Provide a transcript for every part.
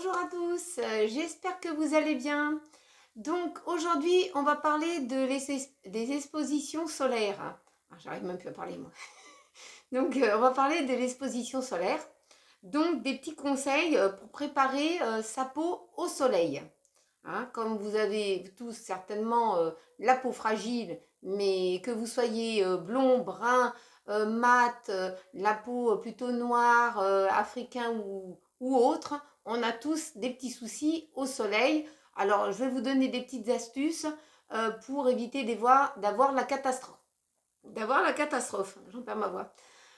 Bonjour à tous, j'espère que vous allez bien. Donc aujourd'hui, on va parler des expositions solaires. Ah, j'arrive même plus à parler moi. Donc on va parler de l'exposition solaire. Donc des petits conseils pour préparer sa peau au soleil. Hein, comme vous avez tous certainement la peau fragile, mais que vous soyez blond, brun, mat, la peau plutôt noire, africain ou autre, on a tous des petits soucis au soleil. Alors, je vais vous donner des petites astuces pour éviter d'avoir la catastrophe. D'avoir la catastrophe, j'en perds ma voix.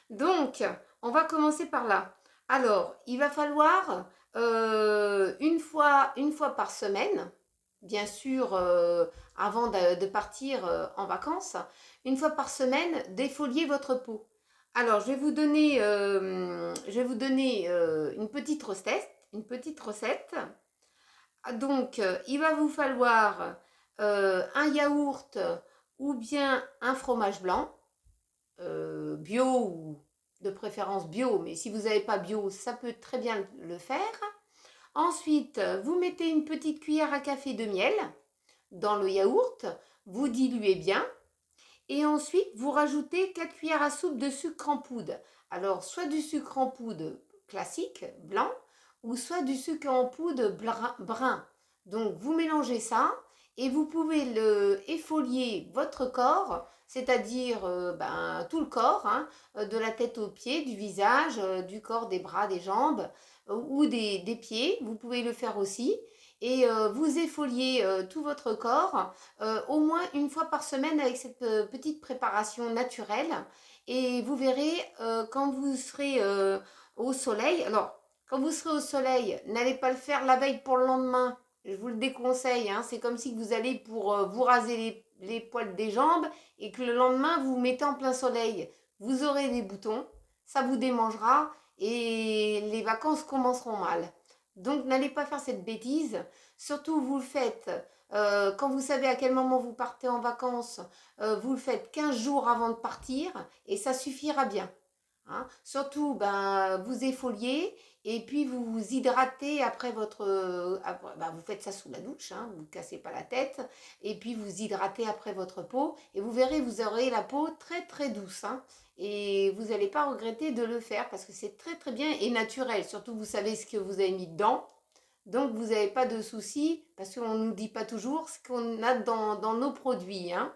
Donc, on va commencer par là. Alors, il va falloir une fois par semaine, bien sûr, avant de partir en vacances, une fois par semaine, défolier votre peau. Alors, je vais vous donner une petite recette. Une petite recette. Donc, il va vous falloir un yaourt ou bien un fromage blanc bio ou de préférence bio, mais si vous n'avez pas bio, ça peut très bien le faire. Ensuite, vous mettez une petite cuillère à café de miel dans le yaourt, vous diluez bien et ensuite vous rajoutez 4 cuillères à soupe de sucre en poudre. Alors, soit du sucre en poudre classique, blanc, ou soit du sucre en poudre brun. Donc, vous mélangez ça et vous pouvez effolier votre corps, c'est-à-dire tout le corps, hein, de la tête aux pieds, du visage, du corps, des bras, des jambes ou des pieds. Vous pouvez le faire aussi. Et vous effoliez tout votre corps au moins une fois par semaine avec cette petite préparation naturelle. Et vous verrez quand vous serez au soleil. Alors, quand vous serez au soleil, n'allez pas le faire la veille pour le lendemain. Je vous le déconseille. Hein. C'est comme si vous allez pour vous raser les poils des jambes et que le lendemain, vous vous mettez en plein soleil. Vous aurez des boutons, ça vous démangera et les vacances commenceront mal. Donc, n'allez pas faire cette bêtise. Surtout, vous le faites quand vous savez à quel moment vous partez en vacances. Vous le faites 15 jours avant de partir et ça suffira bien. Hein. Surtout, vous effoliez et puis vous vous hydratez après vous faites ça sous la douche, hein, vous ne cassez pas la tête. Et puis vous hydratez après votre peau. Et vous verrez, vous aurez la peau très très douce. Hein, et vous n'allez pas regretter de le faire parce que c'est très très bien et naturel. Surtout, vous savez ce que vous avez mis dedans. Donc, vous n'avez pas de soucis parce qu'on ne nous dit pas toujours ce qu'on a dans nos produits. Hein.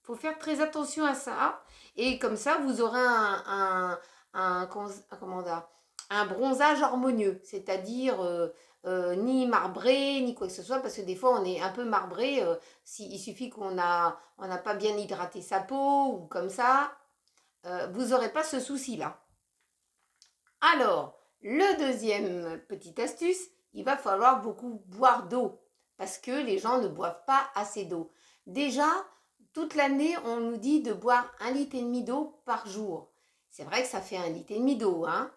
Faut faire très attention à ça. Et comme ça, vous aurez un bronzage harmonieux. C'est-à-dire ni marbré, ni quoi que ce soit. Parce que des fois, on est un peu marbré. Il suffit on n'a pas bien hydraté sa peau ou comme ça. Vous n'aurez pas ce souci-là. Alors, le deuxième petite astuce, il va falloir beaucoup boire d'eau. Parce que les gens ne boivent pas assez d'eau. Déjà, toute l'année, on nous dit de boire 1,5 litre d'eau par jour. C'est vrai que ça fait 1,5 litre d'eau, hein.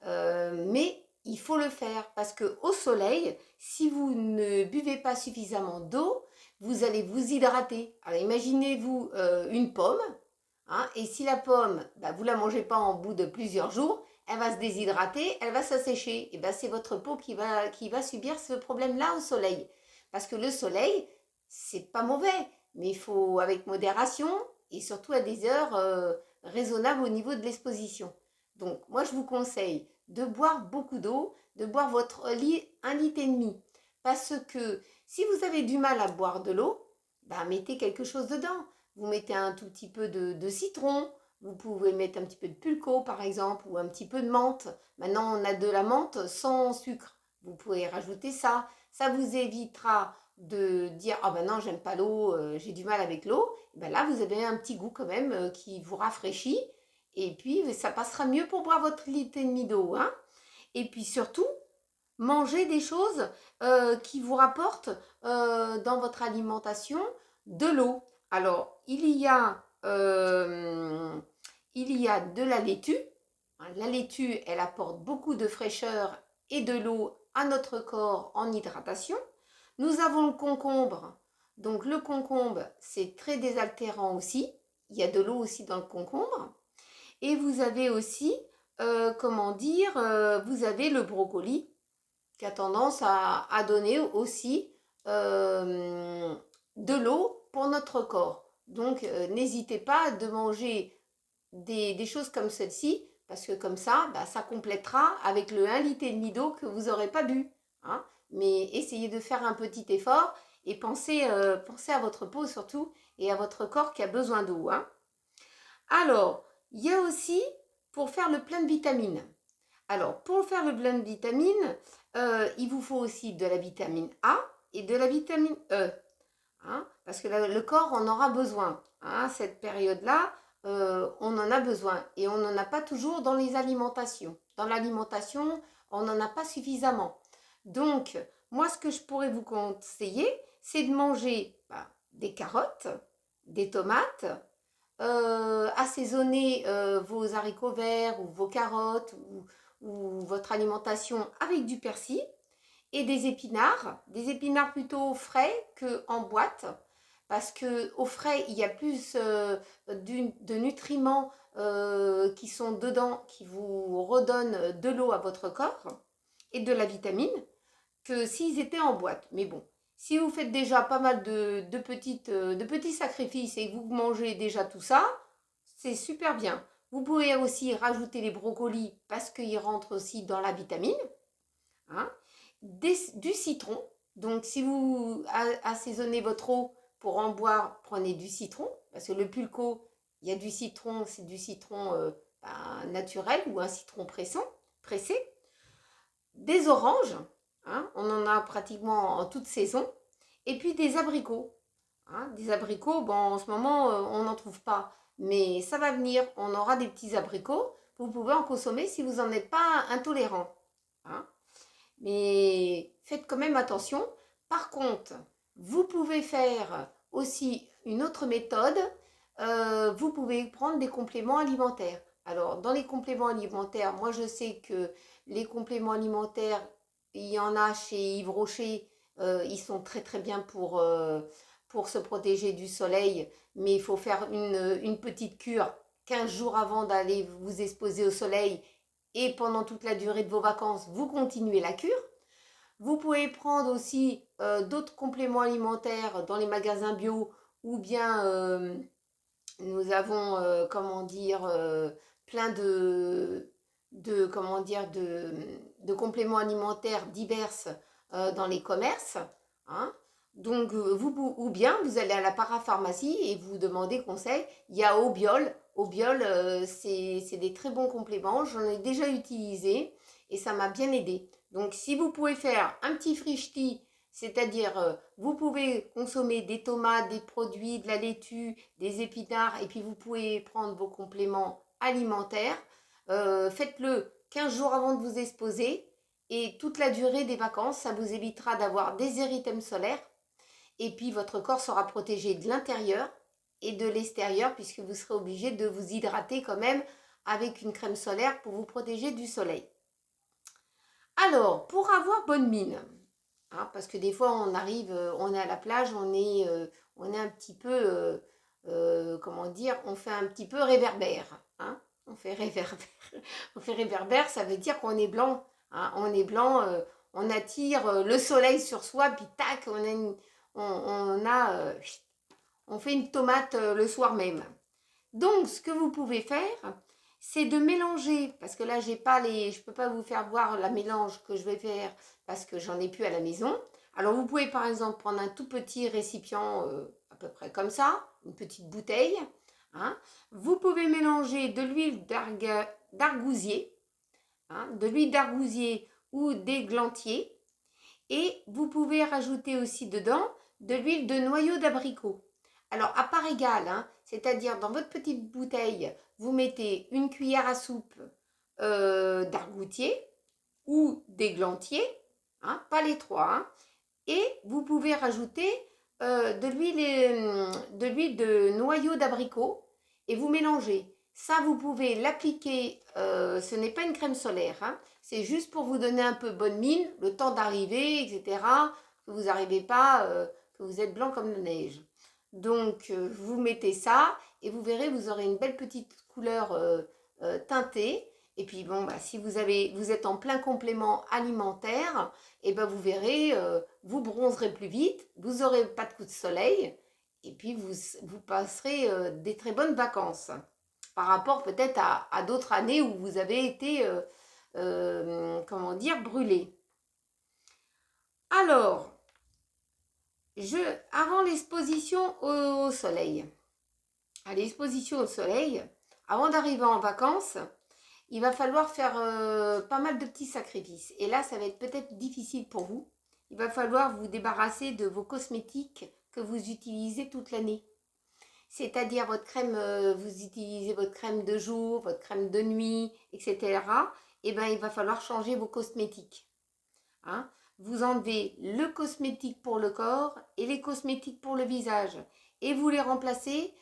Mais il faut le faire parce que au soleil, si vous ne buvez pas suffisamment d'eau, vous allez vous hydrater. Alors imaginez-vous une pomme, hein, et si la pomme, vous ne la mangez pas en bout de plusieurs jours, elle va se déshydrater, elle va s'assécher. Et c'est votre peau qui va subir ce problème-là au soleil. Parce que le soleil, c'est pas mauvais, mais il faut avec modération et surtout à des heures raisonnables au niveau de l'exposition. Donc, moi, je vous conseille de boire beaucoup d'eau, de boire votre 1,5 litre. Parce que si vous avez du mal à boire de l'eau, mettez quelque chose dedans. Vous mettez un tout petit peu de citron, vous pouvez mettre un petit peu de pulco par exemple, ou un petit peu de menthe. Maintenant, on a de la menthe sans sucre. Vous pouvez rajouter ça. Ça vous évitera de dire ah ben non j'aime pas l'eau, j'ai du mal avec l'eau. Là vous avez un petit goût quand même qui vous rafraîchit et puis ça passera mieux pour boire votre litre et demi d'eau. Hein. Et puis surtout mangez des choses qui vous rapportent dans votre alimentation de l'eau. Alors il y a de la laitue. La laitue elle apporte beaucoup de fraîcheur et de l'eau à notre corps en hydratation. Nous avons le concombre. Donc le concombre, c'est très désaltérant aussi. Il y a de l'eau aussi dans le concombre. Et vous avez aussi, vous avez le brocoli. qui a tendance à donner aussi de l'eau pour notre corps. Donc, n'hésitez pas de manger des choses comme celle-ci, parce que comme ça, bah, ça complétera avec le 1,5 litre d'eau que vous n'aurez pas bu. Hein. Mais essayez de faire un petit effort et pensez à votre peau surtout et à votre corps qui a besoin d'eau. Hein. Alors, il y a aussi pour faire le plein de vitamines. Alors, pour faire le plein de vitamines, il vous faut aussi de la vitamine A et de la vitamine E. Hein, parce que le corps en aura besoin. Hein, cette période-là, on en a besoin. Et on n'en a pas toujours dans les alimentations. Dans l'alimentation, on n'en a pas suffisamment. Donc, moi, ce que je pourrais vous conseiller, c'est de manger des carottes, des tomates, assaisonner vos haricots verts ou vos carottes ou votre alimentation avec du persil et des épinards plutôt frais qu'en boîte, parce qu'au frais, il y a plus de nutriments qui sont dedans, qui vous redonnent de l'eau à votre corps et de la vitamine, que s'ils étaient en boîte. Mais bon, si vous faites déjà pas mal de petits sacrifices et que vous mangez déjà tout ça, c'est super bien. Vous pouvez aussi rajouter les brocolis parce qu'ils rentrent aussi dans la vitamine. Hein. Du citron. Donc, si vous assaisonnez votre eau pour en boire, prenez du citron. Parce que le pulco, il y a du citron, c'est du citron naturel ou un citron pressé. Des oranges, hein, on en a pratiquement en toute saison. Et puis des abricots. Hein, des abricots, bon, en ce moment, on n'en trouve pas. Mais ça va venir, on aura des petits abricots. Vous pouvez en consommer si vous n'en êtes pas intolérant. Hein. Mais faites quand même attention. Par contre, vous pouvez faire aussi une autre méthode. Vous pouvez prendre des compléments alimentaires. Alors, dans les compléments alimentaires, moi je sais que les compléments alimentaires, il y en a chez Yves Rocher. Ils sont très très bien pour se protéger du soleil. Mais il faut faire une petite cure 15 jours avant d'aller vous exposer au soleil. Et pendant toute la durée de vos vacances, vous continuez la cure. Vous pouvez prendre aussi d'autres compléments alimentaires dans les magasins bio ou bien nous avons, plein de compléments alimentaires divers dans les commerces. Hein. Donc, ou bien vous allez à la parapharmacie et vous demandez conseil. Il y a Obiol. Obiol, c'est des très bons compléments. J'en ai déjà utilisé et ça m'a bien aidé. Donc, si vous pouvez faire un petit frichti, c'est-à-dire vous pouvez consommer des tomates, des produits, de la laitue, des épinards, et puis vous pouvez prendre vos compléments alimentaires. Faites-le 15 jours avant de vous exposer et toute la durée des vacances, ça vous évitera d'avoir des érythèmes solaires. Et puis votre corps sera protégé de l'intérieur et de l'extérieur puisque vous serez obligé de vous hydrater quand même avec une crème solaire pour vous protéger du soleil. Alors, pour avoir bonne mine, hein, parce que des fois on arrive, on est à la plage, on est un petit peu, on fait un petit peu réverbère. Hein, on fait réverbère, ça veut dire qu'on est blanc. Hein, on est blanc, on attire le soleil sur soi, puis tac, on fait une tomate le soir même. Donc, ce que vous pouvez faire, c'est de mélanger, parce que là, je ne peux pas vous faire voir la mélange que je vais faire parce que j'en ai plus à la maison. Alors, vous pouvez par exemple prendre un tout petit récipient, à peu près comme ça, une petite bouteille. Hein. Vous pouvez mélanger de l'huile d'argousier, hein, de l'huile d'argousier ou d'églantier. Et vous pouvez rajouter aussi dedans de l'huile de noyau d'abricot. Alors, à part égale, hein, c'est-à-dire dans votre petite bouteille, vous mettez une cuillère à soupe d'argoutier ou d'églantier, hein, pas les trois, hein, et vous pouvez rajouter de l'huile de noyau d'abricot et vous mélangez. Ça, vous pouvez l'appliquer, ce n'est pas une crème solaire, hein, c'est juste pour vous donner un peu bonne mine, le temps d'arriver, etc., que vous n'arrivez pas, que vous êtes blanc comme la neige. Donc, vous mettez ça et vous verrez, vous aurez une belle petite couleur teintée Et puis bon, bah, si vous êtes en plein complément alimentaire, et ben vous verrez, vous bronzerez plus vite, vous n'aurez pas de coup de soleil, et puis vous passerez des très bonnes vacances. Par rapport peut-être à d'autres années où vous avez été, comment dire, brûlé. Alors, avant l'exposition au soleil, à l'exposition au soleil, avant d'arriver en vacances, il va falloir faire pas mal de petits sacrifices. Et là, ça va être peut-être difficile pour vous. Il va falloir vous débarrasser de vos cosmétiques que vous utilisez toute l'année. C'est-à-dire votre crème, vous utilisez votre crème de jour, votre crème de nuit, etc. Et bien, il va falloir changer vos cosmétiques. Hein? Vous enlevez le cosmétique pour le corps et les cosmétiques pour le visage. Et vous les remplacez,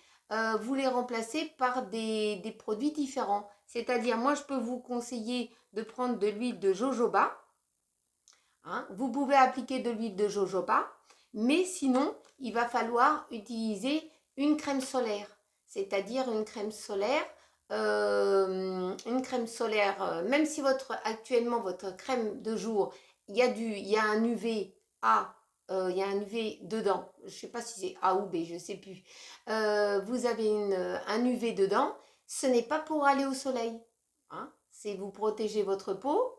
par des produits différents. C'est-à-dire, moi, je peux vous conseiller de prendre de l'huile de jojoba. Hein? Vous pouvez appliquer de l'huile de jojoba, mais sinon, il va falloir utiliser une crème solaire. C'est-à-dire une crème solaire, même si actuellement votre crème de jour, il y a un UV A, il y a un UV dedans. Je ne sais pas si c'est A ou B, je ne sais plus. Vous avez un UV dedans. Ce n'est pas pour aller au soleil. Hein? C'est vous protéger votre peau.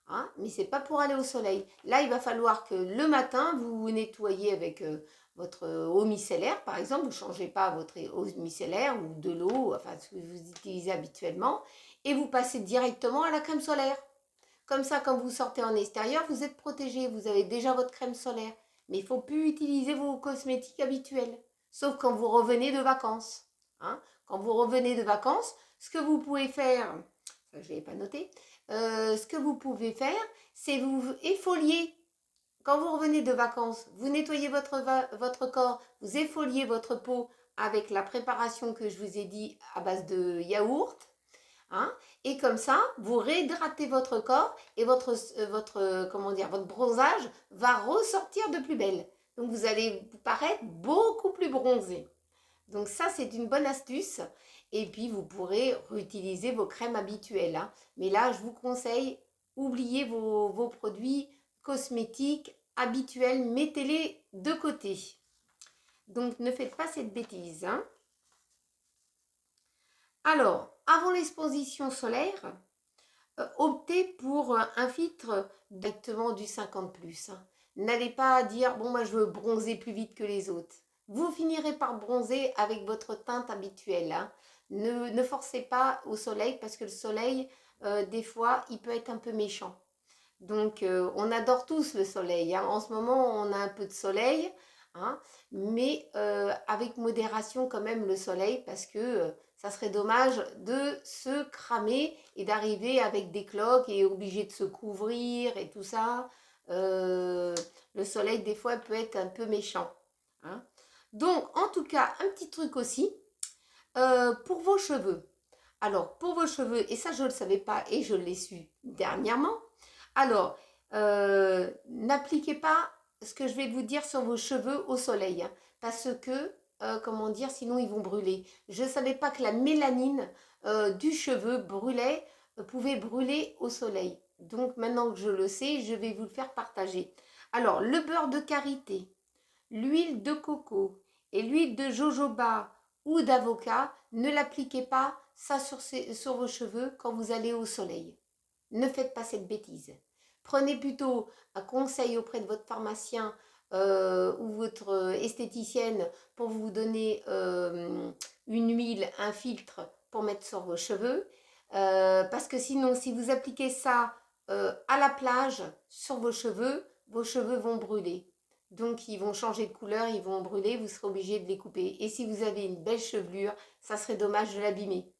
Hein, mais c'est pas pour aller au soleil. Là, il va falloir que le matin, vous vous nettoyez avec votre eau micellaire, par exemple. Vous ne changez pas votre eau micellaire ou de l'eau, enfin ce que vous utilisez habituellement, et vous passez directement à la crème solaire. Comme ça, quand vous sortez en extérieur, vous êtes protégé, vous avez déjà votre crème solaire. Mais il ne faut plus utiliser vos cosmétiques habituels, sauf quand vous revenez de vacances. Hein. Quand vous revenez de vacances, ce que vous pouvez faire, ça je ne l'ai pas noté, ce que vous pouvez faire, c'est vous effolier. Quand vous revenez de vacances, vous nettoyez votre corps, vous effoliez votre peau avec la préparation que je vous ai dit à base de yaourt. Hein, et comme ça, vous réhydratez votre corps et votre bronzage va ressortir de plus belle. Donc vous allez vous paraître beaucoup plus bronzé. Donc ça, c'est une bonne astuce. Et puis, vous pourrez réutiliser vos crèmes habituelles. Hein. Mais là, je vous conseille, oubliez vos produits cosmétiques habituels, mettez-les de côté. Donc, ne faites pas cette bêtise. Hein. Alors, avant l'exposition solaire, optez pour un filtre directement du 50+. Hein. N'allez pas dire, bon, moi, je veux bronzer plus vite que les autres. Vous finirez par bronzer avec votre teinte habituelle. Hein. Ne forcez pas au soleil parce que le soleil, des fois, il peut être un peu méchant. Donc, on adore tous le soleil. Hein. En ce moment, on a un peu de soleil, hein, mais avec modération quand même le soleil parce que ça serait dommage de se cramer et d'arriver avec des cloques et obligé de se couvrir et tout ça. Le soleil, des fois, peut être un peu méchant. Hein. Donc, en tout cas, un petit truc aussi pour vos cheveux. Alors, pour vos cheveux, et ça, je ne le savais pas et je l'ai su dernièrement. Alors, n'appliquez pas ce que je vais vous dire sur vos cheveux au soleil, hein, parce que, comment dire, sinon ils vont brûler. Je ne savais pas que la mélanine du cheveu pouvait brûler au soleil. Donc maintenant que je le sais, je vais vous le faire partager. Alors, le beurre de karité, l'huile de coco et l'huile de jojoba ou d'avocat, ne l'appliquez pas ça sur vos cheveux quand vous allez au soleil. Ne faites pas cette bêtise. Prenez plutôt un conseil auprès de votre pharmacien ou votre esthéticienne pour vous donner une huile, un filtre pour mettre sur vos cheveux. Parce que sinon, si vous appliquez ça à la plage sur vos cheveux vont brûler. Donc, ils vont changer de couleur, ils vont brûler, vous serez obligé de les couper. Et si vous avez une belle chevelure, ça serait dommage de l'abîmer.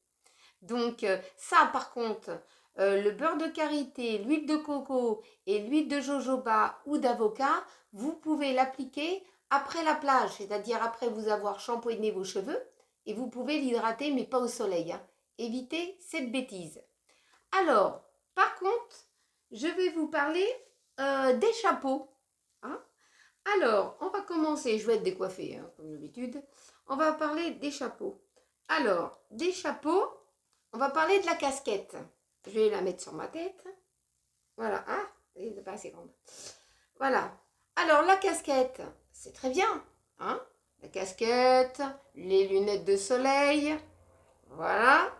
Donc, ça, par contre, le beurre de karité, l'huile de coco et l'huile de jojoba ou d'avocat, vous pouvez l'appliquer après la plage, c'est-à-dire après vous avoir shampooiné vos cheveux, et vous pouvez l'hydrater, mais pas au soleil. Hein. Évitez cette bêtise. Alors, par contre, je vais vous parler des chapeaux. Hein. Alors, on va commencer, je vais être décoiffée, hein, comme d'habitude. On va parler des chapeaux. Alors, des chapeaux, on va parler de la casquette. je vais la mettre sur ma tête. Voilà, ah, elle n'est pas assez grande. Voilà. Alors, la casquette, c'est très bien. Hein, la casquette, les lunettes de soleil. Voilà.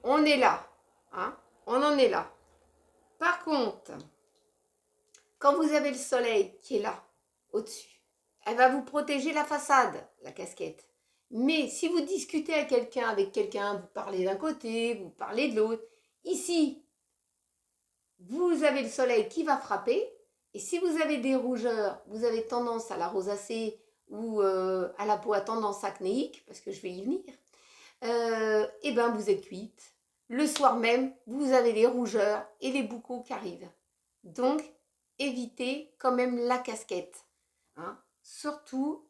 On est là. Hein, on en est là. Par contre, quand vous avez le soleil qui est là, au-dessus, elle va vous protéger la façade, la casquette. Mais si vous discutez avec quelqu'un, vous parlez d'un côté, vous parlez de l'autre. Ici, vous avez le soleil qui va frapper. Et si vous avez des rougeurs, vous avez tendance à la rosacée ou à la peau à tendance acnéique, parce que je vais y venir, et ben vous êtes cuite. Le soir même, vous avez les rougeurs et les boucaux qui arrivent. Donc, évitez quand même la casquette. Hein. Surtout,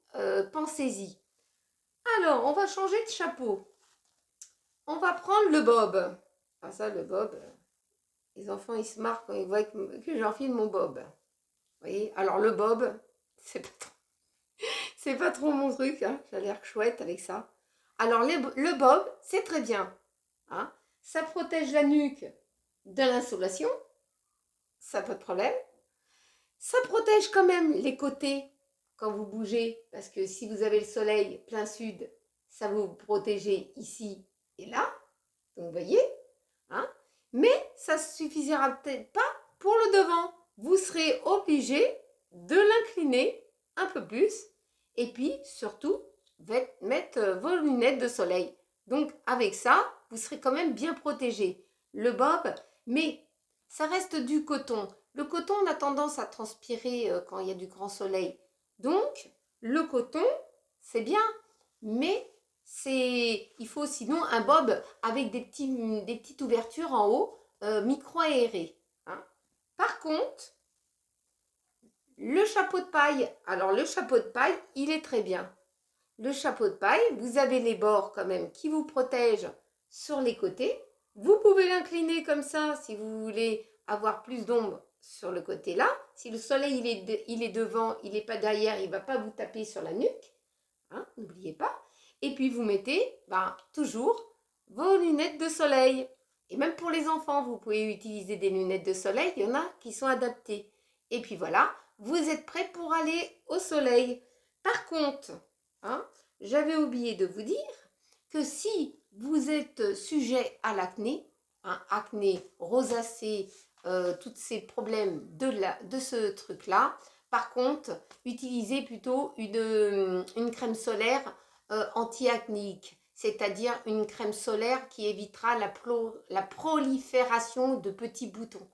pensez-y. Alors, on va changer de chapeau. On va prendre le bob. Ah ça, le bob, les enfants, ils se marrent quand ils voient que j'enfile mon bob. Vous voyez. Alors, le bob, c'est pas trop mon truc. Hein. J'ai l'air chouette avec ça. Alors, le bob, c'est très bien. Hein. Ça protège la nuque de l'insolation. Ça, pas de problème. Ça protège quand même les côtés quand vous bougez, parce que si vous avez le soleil plein sud, ça va vous protéger ici et là. Donc, vous voyez, hein, mais ça ne suffira peut-être pas pour le devant. Vous serez obligé de l'incliner un peu plus et puis surtout mettre vos lunettes de soleil. Donc, avec ça, vous serez quand même bien protégé. Le bob, mais ça reste du coton. Le coton, on a tendance à transpirer quand il y a du grand soleil. Donc, le coton, c'est bien, mais il faut sinon un bob avec des petites ouvertures en haut, micro-aérées. Hein. Par contre, le chapeau de paille, alors le chapeau de paille, il est très bien. Le chapeau de paille, vous avez les bords quand même qui vous protègent sur les côtés. Vous pouvez l'incliner comme ça si vous voulez avoir plus d'ombre sur le côté là. Si le soleil il est devant, il n'est pas derrière, il ne va pas vous taper sur la nuque. Hein, n'oubliez pas. Et puis vous mettez toujours vos lunettes de soleil. Et même pour les enfants, vous pouvez utiliser des lunettes de soleil. Il y en a qui sont adaptées. Et puis voilà, vous êtes prêts pour aller au soleil. Par contre, hein, j'avais oublié de vous dire que si vous êtes sujet à l'acné, hein, acné, rosacée, tous ces problèmes de ce truc-là, par contre, utilisez plutôt une crème solaire anti-acnéique, c'est-à-dire une crème solaire qui évitera la prolifération de petits boutons.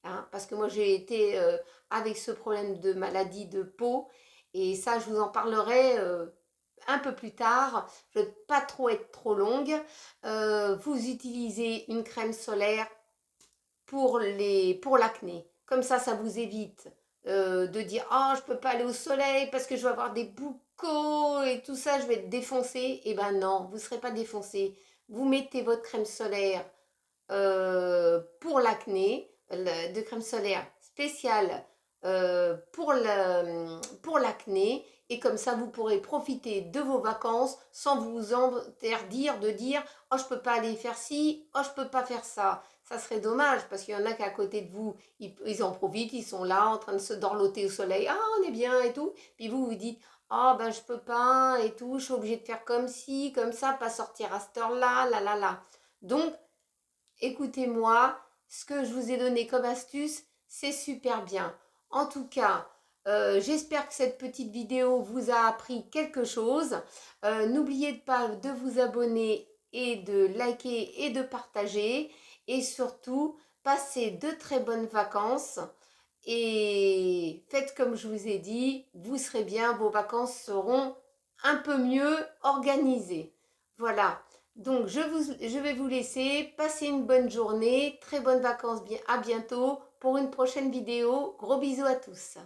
Hein, parce que moi, j'ai été avec ce problème de maladie de peau, et ça, je vous en parlerai un peu plus tard. Je ne veux pas trop être trop longue. Vous utilisez une crème solaire pour l'acné. Comme ça vous évite de dire « Oh, je ne peux pas aller au soleil parce que je vais avoir des boucaux et tout ça, je vais être défoncé. » Eh bien non, vous ne serez pas défoncé. Vous mettez votre crème solaire pour l'acné, de crème solaire spéciale pour l'acné. Et comme ça, vous pourrez profiter de vos vacances sans vous interdire de dire « Oh, je ne peux pas aller faire ci, oh, je ne peux pas faire ça. » Ça serait dommage parce qu'il y en a qu'à côté de vous, ils en profitent, ils sont là en train de se dorloter au soleil. Ah, on est bien et tout. Puis vous vous dites, ah ben je peux pas et tout, je suis obligée de faire comme ci, comme ça, pas sortir à cette heure-là, là, là, là. Donc, écoutez-moi, ce que je vous ai donné comme astuce, c'est super bien. En tout cas, j'espère que cette petite vidéo vous a appris quelque chose. N'oubliez pas de vous abonner et de liker et de partager. Et surtout, passez de très bonnes vacances et faites comme je vous ai dit, vous serez bien, vos vacances seront un peu mieux organisées. Voilà, donc je vais vous laisser, passer une bonne journée, très bonnes vacances, à bientôt pour une prochaine vidéo. Gros bisous à tous.